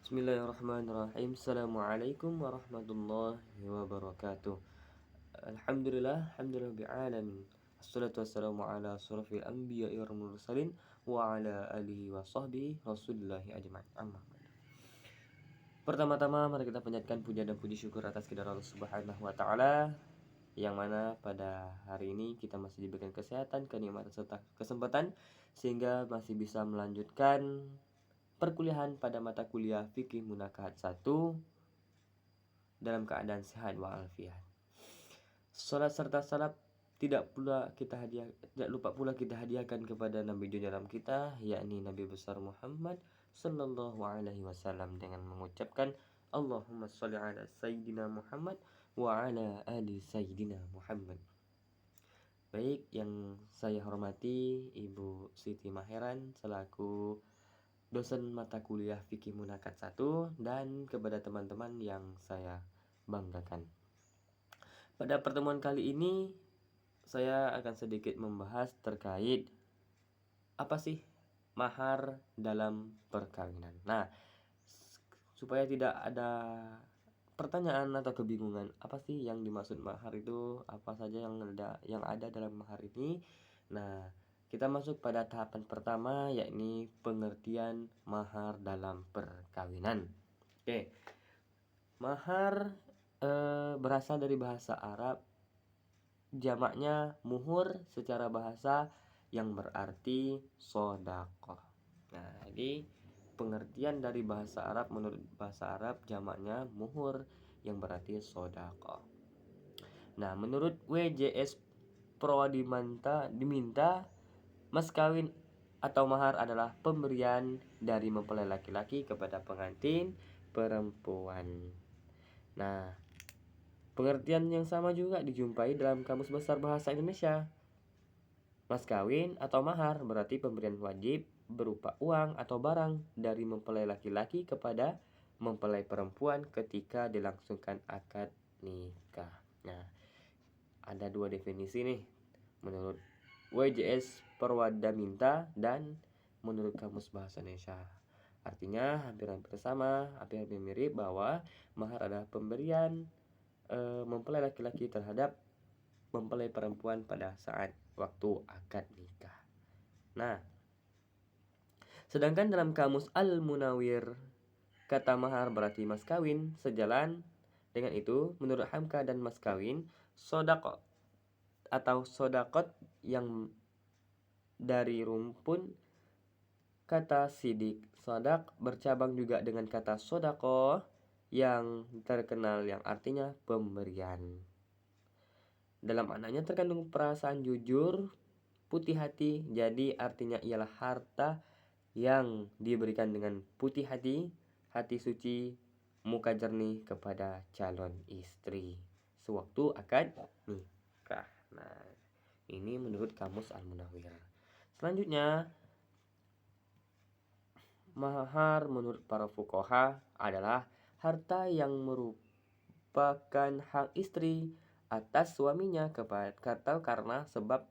Bismillahirrahmanirrahim. Assalamualaikum warahmatullahi wabarakatuh. Alhamdulillah bi'alamin. Assalatu wassalamu ala asyrafil anbiya'i wal mursalin wa ala alihi wa sahbihi rasulillahi ajma'in. Amma ba'du. Pertama-tama mari kita panjatkan puja dan puji syukur atas kehadirat Allah Subhanahu wa taala, yang mana pada hari ini kita masih diberikan kesehatan, kenikmatan serta kesempatan sehingga masih bisa melanjutkan perkuliahan pada mata kuliah Fikih Munakahat 1 dalam keadaan sehat walafiat. Salat serta salam tidak lupa pula kita hadiahkan kepada Nabi junjungan kita, yakni Nabi besar Muhammad sallallahu alaihi wasallam, dengan mengucapkan Allahumma sholli ala sayyidina Muhammad wa ala ali sayyidina Muhammad. Baik, yang saya hormati Ibu Siti Maheran selaku dosen mata kuliah Fikih Munakat 1, dan kepada teman-teman yang saya banggakan. Pada pertemuan kali ini saya akan sedikit membahas terkait apa sih mahar dalam perkawinan. Nah, supaya tidak ada pertanyaan atau kebingungan, apa sih yang dimaksud mahar itu, apa saja yang ada dalam mahar ini. Nah, kita masuk pada tahapan pertama, yakni pengertian mahar dalam perkawinan. Oke. Mahar berasal dari bahasa Arab, jamaknya muhur secara bahasa, yang berarti sodaqah. Nah, jadi pengertian dari bahasa Arab, menurut bahasa Arab jamaknya muhur yang berarti sodaqah. Nah, menurut WJS Pro diminta mas kawin atau mahar adalah pemberian dari mempelai laki-laki kepada pengantin perempuan. Nah, pengertian yang sama juga dijumpai dalam Kamus Besar Bahasa Indonesia. Mas kawin atau mahar berarti pemberian wajib berupa uang atau barang dari mempelai laki-laki kepada mempelai perempuan ketika dilangsungkan akad nikah. Nah, ada dua definisi nih menurut WJS Perwadaminta dan menurut Kamus Bahasa Indonesia. Artinya hampir-hampir sama, hampir-hampir mirip, bahwa mahar adalah pemberian mempelai laki-laki terhadap mempelai perempuan pada saat waktu akad nikah. Nah, sedangkan dalam Kamus Al-Munawir, kata mahar berarti mas kawin. Sejalan dengan itu, menurut Hamka dan mas kawin, sodaqah atau sodakot yang dari rumpun kata sidik sodak bercabang juga dengan kata sodako yang terkenal yang artinya pemberian. Dalam maknanya terkandung perasaan jujur, putih hati, jadi artinya ialah harta yang diberikan dengan putih hati, hati suci, muka jernih kepada calon istri sewaktu akad nikah. Nah, ini menurut Kamus Al-Munawir. Selanjutnya, mahar menurut para fuqaha adalah harta yang merupakan hak istri atas suaminya atau karena sebab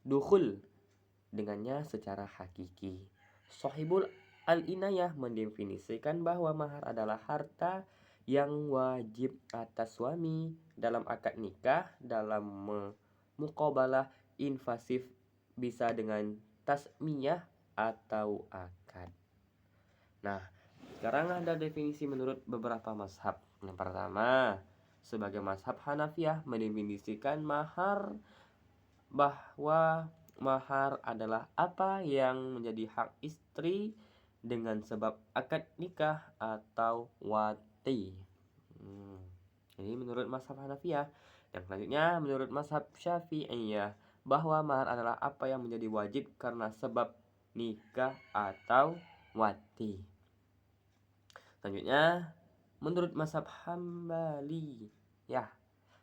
dukhul dengannya secara hakiki. Shahibul Al-Inayah mendefinisikan bahwa mahar adalah harta yang wajib atas suami dalam akad nikah dalam muqabalah invasif, bisa dengan tasmiyah atau akad. Nah, sekarang ada definisi menurut beberapa mazhab. Yang pertama, sebagai mazhab Hanafiyah mendefinisikan mahar bahwa mahar adalah apa yang menjadi hak istri dengan sebab akad nikah atau wati. Ini menurut mazhab Hanafiyah. Yang selanjutnya menurut mazhab Syafi'iyah, bahwa mahar adalah apa yang menjadi wajib karena sebab nikah atau wati. Selanjutnya menurut mazhab Hambali, ya,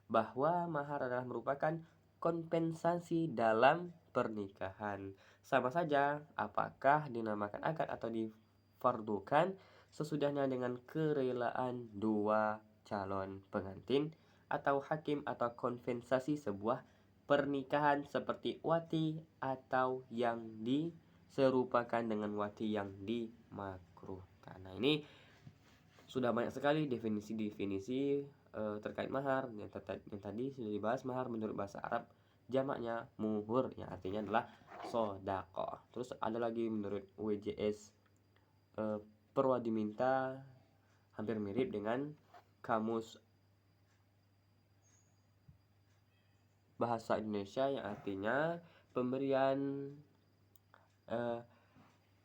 bahwa mahar adalah merupakan kompensasi dalam pernikahan. Sama saja apakah dinamakan akad atau difardukan sesudahnya dengan kerelaan dua calon pengantin atau hakim atau kompensasi sebuah pernikahan seperti wati atau yang diserupakan dengan wati yang dimakruhkan. Nah, Nah, ini sudah banyak sekali definisi-definisi terkait mahar yang tadi sudah dibahas. Mahar menurut bahasa Arab jamaknya muhur, yang artinya adalah sodako. Terus ada lagi menurut WJS perwadi minta, hampir mirip dengan kamus bahasa Indonesia yang artinya pemberian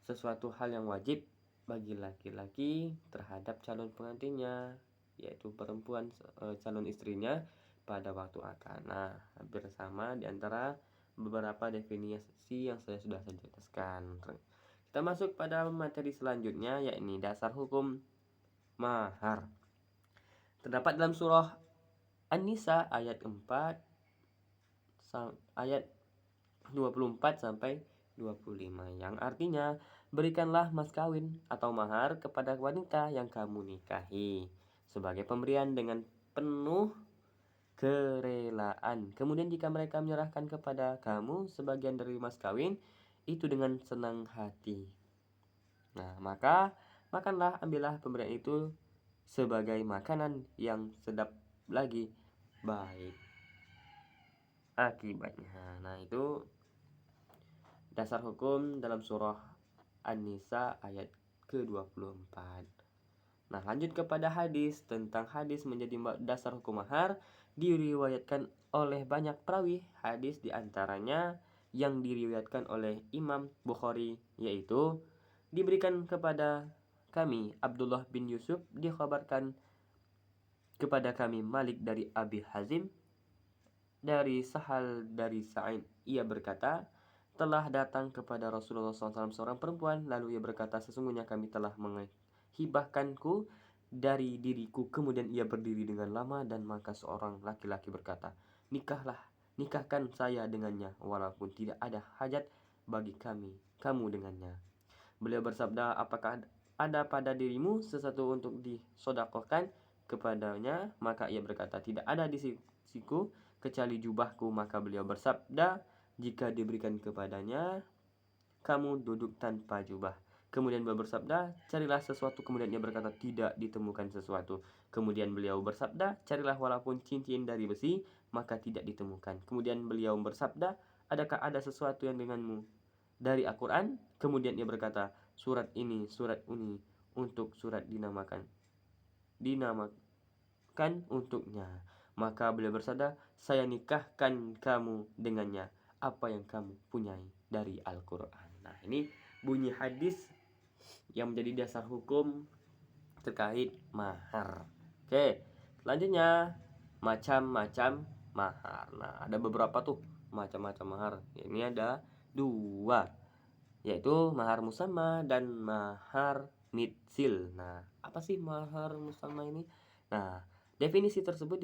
sesuatu hal yang wajib bagi laki-laki terhadap calon pengantinnya, yaitu perempuan calon istrinya pada waktu akad. Nah, hampir sama di antara beberapa definisi yang saya sudah jelaskan. Kita masuk pada materi selanjutnya, yakni dasar hukum mahar. Terdapat dalam surah An-Nisa ayat 4 ayat 24 sampai 25, yang artinya berikanlah mas kawin atau mahar kepada wanita yang kamu nikahi sebagai pemberian dengan penuh kerelaan. Kemudian jika mereka menyerahkan kepada kamu sebagian dari mas kawin itu dengan senang hati, nah maka makanlah, ambillah pemberian itu sebagai makanan yang sedap lagi baik akibatnya. Nah, itu dasar hukum dalam surah An-Nisa ayat ke-24. Nah, lanjut kepada hadis. Tentang hadis menjadi dasar hukum mahar, diriwayatkan oleh banyak perawi hadis, diantaranya yang diriwayatkan oleh Imam Bukhari, yaitu diberikan kepada kami Abdullah bin Yusuf, dikhabarkan kepada kami Malik dari Abi Hazim, dari Sahal dari Sa'id, ia berkata, telah datang kepada Rasulullah SAW seorang perempuan, lalu ia berkata, sesungguhnya kami telah menghibahkanku dari diriku. Kemudian ia berdiri dengan lama, dan maka seorang laki-laki berkata, nikahkan saya dengannya, walaupun tidak ada hajat bagi kamu dengannya. Beliau bersabda, apakah ada pada dirimu sesuatu untuk disodakohkan kepadanya? Maka ia berkata, tidak ada di sisiku kecuali jubahku. Maka beliau bersabda, jika diberikan kepadanya, kamu duduk tanpa jubah. Kemudian beliau bersabda, carilah sesuatu. Kemudian ia berkata, tidak ditemukan sesuatu. Kemudian beliau bersabda, carilah walaupun cincin dari besi. Maka tidak ditemukan. Kemudian beliau bersabda, adakah ada sesuatu yang denganmu dari Al-Quran? Kemudian ia berkata, surat ini untuk surat dinamakan untuknya. Maka beliau bersabda, saya nikahkan kamu dengannya apa yang kamu punyai dari Al-Quran. Nah, ini bunyi hadis yang menjadi dasar hukum terkait mahar. Oke, selanjutnya macam-macam mahar. Nah, ada beberapa tuh macam-macam mahar. Ini ada 2, yaitu mahar musamma dan mahar mitsil. Nah, apa sih mahar musamma ini? Nah, definisi tersebut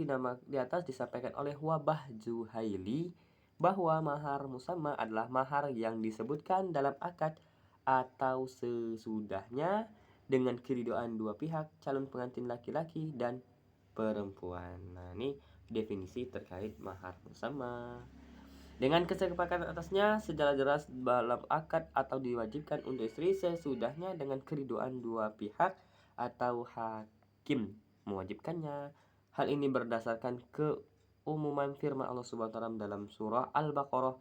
di atas disampaikan oleh Wabah Zuhaili bahwa mahar musamma adalah mahar yang disebutkan dalam akad atau sesudahnya dengan keridhaan dua pihak, calon pengantin laki-laki dan perempuan. Nah, ini definisi terkait mahar musamma. Dengan kesepakatan atasnya secara jelas dalam akad atau diwajibkan untuk istri sesudahnya dengan keridhaan dua pihak atau hakim mewajibkannya. Hal ini berdasarkan keumuman firman Allah Subhanahu wa taala dalam surah Al-Baqarah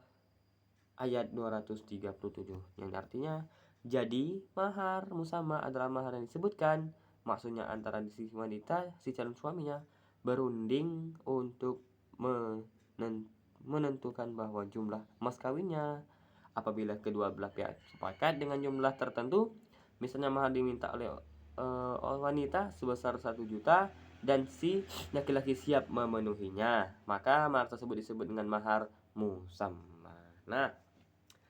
ayat 237, yang artinya, jadi mahar musamma adalah mahar yang disebutkan, maksudnya antara si wanita, si calon suaminya berunding untuk menentukan bahwa jumlah mas kawinnya. Apabila kedua belah pihak sepakat dengan jumlah tertentu, misalnya mahar diminta oleh wanita sebesar 1 juta dan si laki-laki siap memenuhinya, maka mahar tersebut disebut dengan mahar musamma. Nah,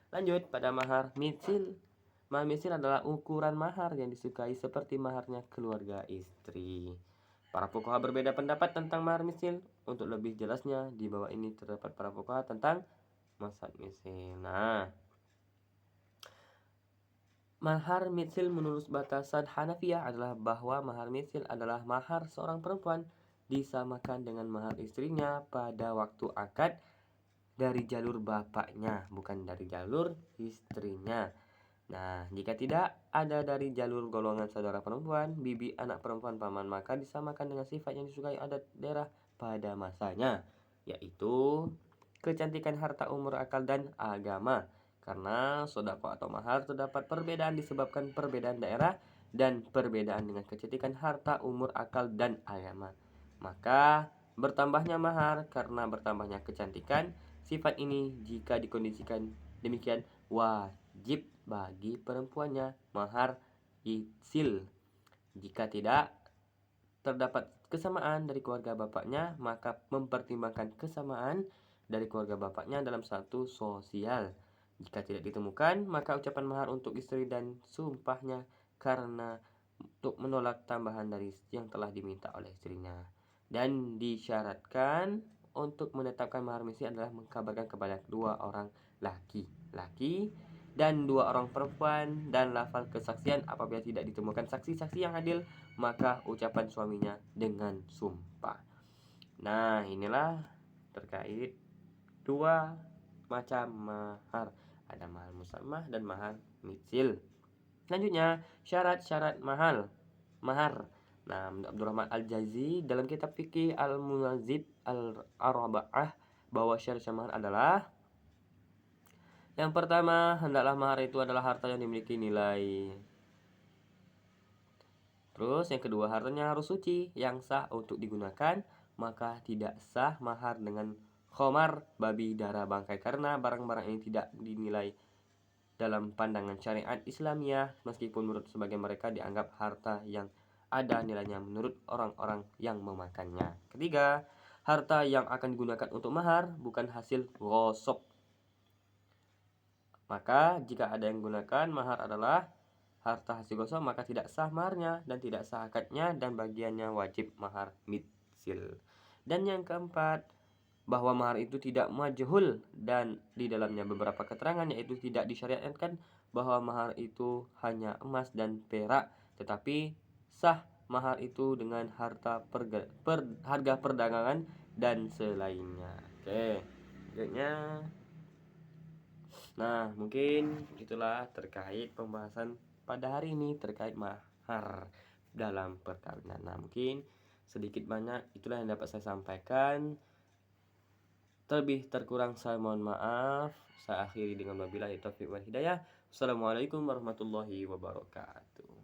lanjut pada mahar mitsil. Mahar mitsil adalah ukuran mahar yang disukai seperti maharnya keluarga istri. Para fuqaha berbeda pendapat tentang mahar mitsil. Untuk lebih jelasnya, di bawah ini terdapat para fuqaha tentang mazhab mitsil. Nah, mahar mitsil menurut batasan Hanafiyah adalah bahwa mahar mitsil adalah mahar seorang perempuan disamakan dengan mahar istrinya pada waktu akad dari jalur bapaknya, bukan dari jalur istrinya. Nah, jika tidak ada dari jalur golongan saudara perempuan, bibi, anak perempuan, paman, maka disamakan dengan sifat yang disukai adat daerah pada masanya, yaitu kecantikan, harta, umur, akal, dan agama. Karena sodako atau mahar terdapat perbedaan disebabkan perbedaan daerah dan perbedaan dengan kecantikan, harta, umur, akal, dan agama. Maka bertambahnya mahar karena bertambahnya kecantikan. Sifat ini jika dikondisikan demikian wajib bagi perempuannya mahar itsil. Jika tidak terdapat kesamaan dari keluarga bapaknya, maka mempertimbangkan kesamaan dari keluarga bapaknya dalam satu sosial. Jika tidak ditemukan, maka ucapan mahar untuk istri dan sumpahnya karena untuk menolak tambahan dari yang telah diminta oleh istrinya. Dan disyaratkan untuk menetapkan mahar misi adalah mengkabarkan kepada dua orang laki-laki dan dua orang perempuan dan lafal kesaksian. Apabila tidak ditemukan saksi-saksi yang adil, maka ucapan suaminya dengan sumpah. Nah, inilah terkait dua macam mahar. Ada mahar musamah dan mahar mitsil. Selanjutnya, syarat-syarat mahar. Nah, Abdurrahman Al-Jazi dalam kitab fikih Al-Munazib Al-Arba'ah bahwa syarat mahar adalah yang pertama, hendaklah mahar itu adalah harta yang dimiliki nilai. Terus yang kedua, hartanya harus suci, yang sah untuk digunakan, maka tidak sah mahar dengan khomar, babi, darah, bangkai, karena barang-barang ini tidak dinilai dalam pandangan syariat Islamiyah, meskipun menurut sebagian mereka dianggap harta yang ada nilainya menurut orang-orang yang memakannya. Ketiga, harta yang akan digunakan untuk mahar bukan hasil gosok. Maka jika ada yang menggunakan mahar adalah harta hasil gosok, maka tidak sah maharnya dan tidak sah akadnya dan bagiannya wajib mahar mitsil. Dan yang keempat, bahwa mahar itu tidak majhul dan di dalamnya beberapa keterangan, yaitu tidak disyariatkan bahwa mahar itu hanya emas dan perak, tetapi sah mahar itu dengan harga perdagangan dan selainnya. Oke, selanjutnya. Nah, mungkin itulah terkait pembahasan pada hari ini terkait mahar dalam perkawinan. Nah, mungkin sedikit banyak itulah yang dapat saya sampaikan. Terlebih terkurang saya mohon maaf. Saya akhiri dengan wabillahi taufiq wal hidayah. Wassalamualaikum warahmatullahi wabarakatuh.